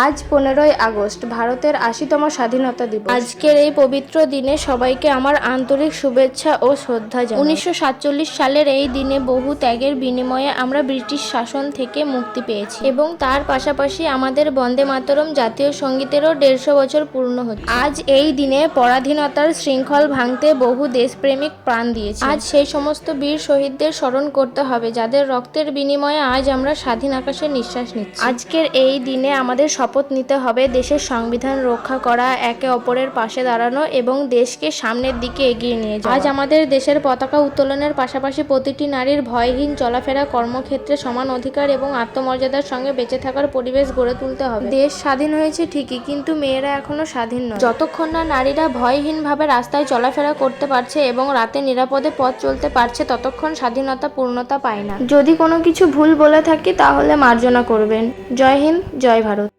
আজ 15ই আগস্ট, ভারতের ৮০তম স্বাধীনতা দিবস। আজকের এই পবিত্র দিনে সবাইকে আমার আন্তরিক শুভেচ্ছা ও শ্রদ্ধা জানাই। 1947 সালের এই দিনে বহু ত্যাগের বিনিময়ে আমরা ব্রিটিশ শাসন থেকে মুক্তি পেয়েছি এবং তার পাশাপাশি আমাদের বন্দে মাতরম জাতীয় সঙ্গীতেরও 150 বছর পূর্ণ হচ্ছে। আজ এই দিনে পরাধীনতার শৃঙ্খল ভাঙতে বহু দেশপ্রেমিক প্রাণ দিয়েছে। আজ সেই সমস্ত বীর শহীদদের স্মরণ করতে হবে যাদের রক্তের বিনিময়ে আজ আমরা স্বাধীন আকাশে নিঃশ্বাস নিচ্ছি। আজকের এই দিনে আমাদের শপথ নিতে হবে দেশের সংবিধান রক্ষা করা, একে অপরের পাশে দাঁড়ানো এবং দেশকে সামনের দিকে এগিয়ে নিয়ে যাওয়া। আজ আমাদের দেশের পতাকা উত্তোলনের পাশাপাশি প্রতিটি নারীর ভয়হীন চলাফেরা, কর্মক্ষেত্রে সমান অধিকার এবং আত্মমর্যাদার সঙ্গে বেঁচে থাকার পরিবেশ গড়ে তুলতে হবে। দেশ স্বাধীন হয়েছে ঠিকই, কিন্তু মেয়েরা এখনো স্বাধীন নয়। যতক্ষণ না নারীরা ভয়হীনভাবে রাস্তায় চলাফেরা করতে পারছে এবং রাতে নিরাপদে পথ চলতে পারছে, ততক্ষণ স্বাধীনতা পূর্ণতা পায় না। যদি কোনো কিছু ভুল বলে থাকি তাহলে মার্জনা করবেন। জয় হিন্দ, জয় ভারত।